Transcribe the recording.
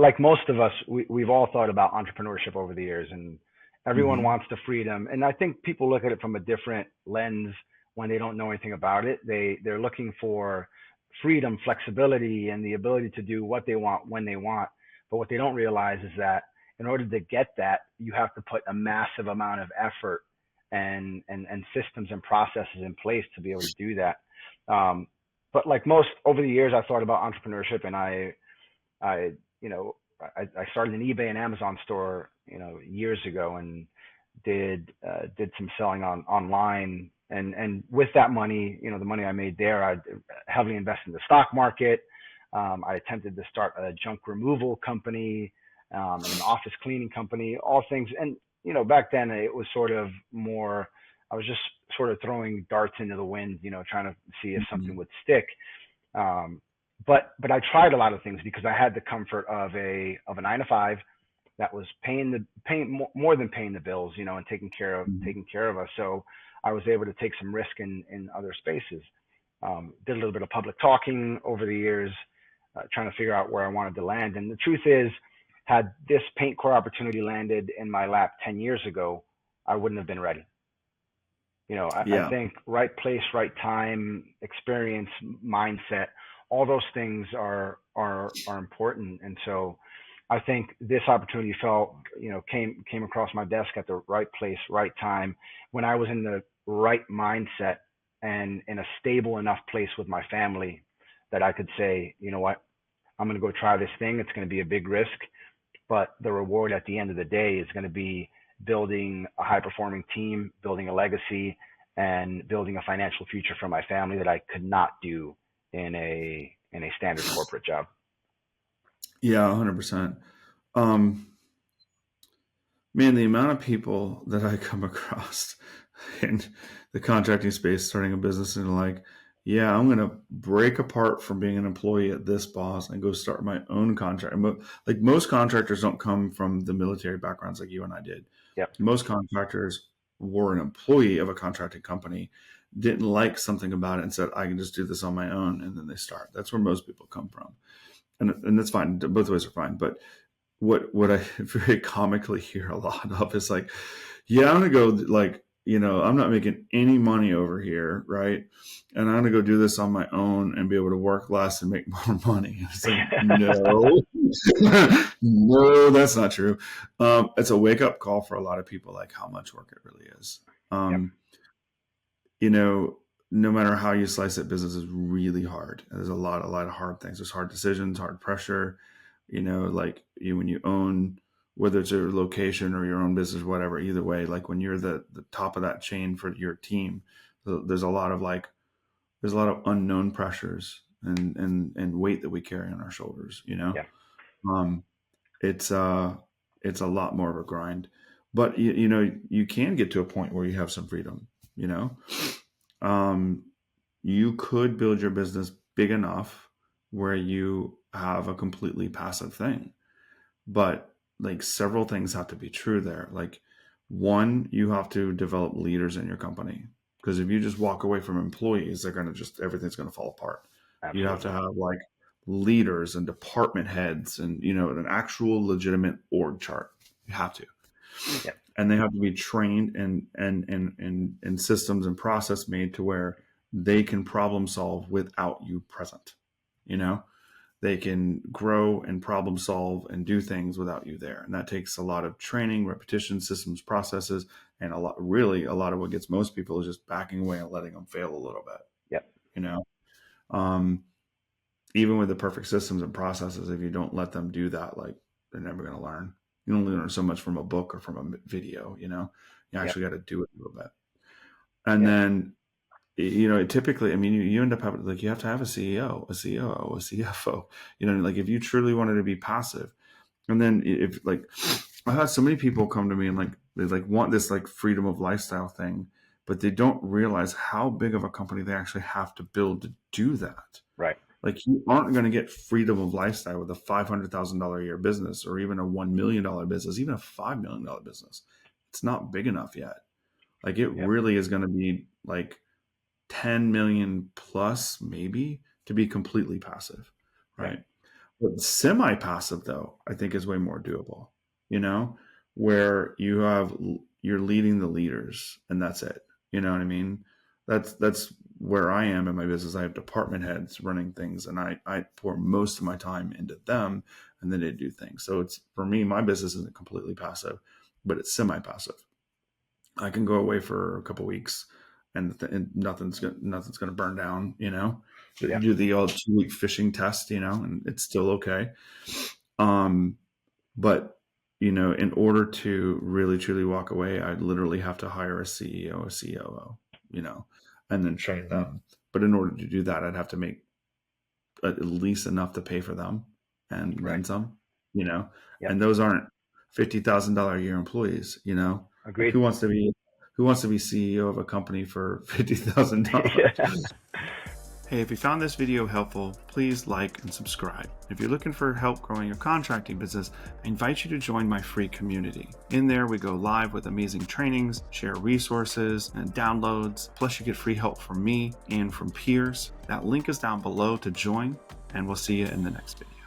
like most of us, we've all thought about entrepreneurship over the years, and everyone Hmm. wants the freedom. And I think people look at it from a different lens when they don't know anything about it. They're looking for freedom, flexibility, and the ability to do what they want when they want. But what they don't realize is that in order to get that, you have to put a massive amount of effort and systems and processes in place to be able to do that. Um, but like most over the years, I thought about entrepreneurship, and I, you know, I started an eBay and Amazon store, years ago, and did some selling online, and with that money, the money I made there, I heavily invested in the stock market. I attempted to start a junk removal company, and an office cleaning company, all things. And back then it was sort of more. I was just sort of throwing darts into the wind, trying to see if something Hmm. would stick. Um, but I tried a lot of things because I had the comfort of a 9 to 5 that was paying more than paying the bills, and Hmm. taking care of us. So I was able to take some risk in other spaces. Did a little bit of public talking over the years, trying to figure out where I wanted to land. And the truth is, had this paint core opportunity landed in my lap 10 years ago, I wouldn't have been ready. I Yeah. think right place, right time, experience, mindset, all those things are important. And so I think this opportunity came across my desk at the right place, right time, when I was in the right mindset and in a stable enough place with my family that I could say, you know what, I'm going to go try this thing. It's going to be a big risk, but the reward at the end of the day is going to be building a high performing team, building a legacy, and building a financial future for my family that I could not do in a standard corporate job. Yeah, 100%. Um, Man, the amount of people that I come across in the contracting space starting a business and like, yeah, I'm gonna break apart from being an employee at this boss and go start my own contract. Like most contractors don't come from the military backgrounds like you and I did. Yep. Most contractors were an employee of a contracting company, didn't like something about it and said, I can just do this on my own, and then they start. That's where most people come from. And that's fine. Both ways are fine. But what I very comically hear a lot of is like, yeah, I'm gonna go like, I'm not making any money over here, right? And I'm gonna go do this on my own and be able to work less and make more money. And it's like, no, no, that's not true. It's a wake up call for a lot of people, like how much work it really is. Yep. Um, you know, no matter how you slice it, business is really hard. There's a lot of hard things. There's hard decisions, hard pressure. Like when you own, whether it's your location or your own business, whatever, either way, like when you're the top of that chain for your team, there's a lot of there's a lot of unknown pressures and weight that we carry on our shoulders. Yeah. Um, it's it's a lot more of a grind, but you can get to a point where you have some freedom. You know, um, you could build your business big enough where you have a completely passive thing. But like several things have to be true there. Like one, you have to develop leaders in your company. Because if you just walk away from employees, they're gonna just everything's gonna fall apart. You have to Absolutely. have like leaders and department heads and an actual legitimate org chart. You have to. Yep. And they have to be trained and systems and process made to where they can problem solve without you present. You know, they can grow and problem solve and do things without you there, and that takes a lot of training, repetition, systems, processes, and a lot of what gets most people is just backing away and letting them fail a little bit. Yep. You know, um, even with the perfect systems and processes, if you don't let them do that, like they're never going to learn. You only learn so much from a book or from a video. You Yep. actually got to do it a little bit. And Yep. then, typically, I mean, you end up having like you have to have a CEO, a COO, a CFO. Like if you truly wanted to be passive, and then if like I had so many people come to me and like they like want this like freedom of lifestyle thing, but they don't realize how big of a company they actually have to build to do that. Right. Like you aren't going to get freedom of lifestyle with a $500,000 a year business or even a $1 million business, even a $5 million business. It's not big enough yet. Like it Yep. really is going to be like 10 million plus maybe to be completely passive, Right. right? But semi-passive though, I think is way more doable, you know, where you're leading the leaders and that's it. You know what I mean? That's where I am in my business. I have department heads running things and I pour most of my time into them and then they do things. So it's, for me, my business isn't completely passive, but it's semi-passive. I can go away for a couple weeks and nothing's gonna burn down, you know. Yeah. Do the old 2-week fishing test, you know, and it's still okay. But you know, in order to really truly walk away, I'd literally have to hire a CEO, a COO, you know, and then train them. But in order to do that, I'd have to make at least enough to pay for them and then some, you know. Yep. And those aren't $50,000 a year employees, you know. Agreed. Like, who wants to be CEO of a company for $50,000? Yeah. Hey, if you found this video helpful, please like and subscribe. If you're looking for help growing your contracting business, I invite you to join my free community. In there, we go live with amazing trainings, share resources and downloads, plus you get free help from me and from peers. That link is down below to join, and we'll see you in the next video.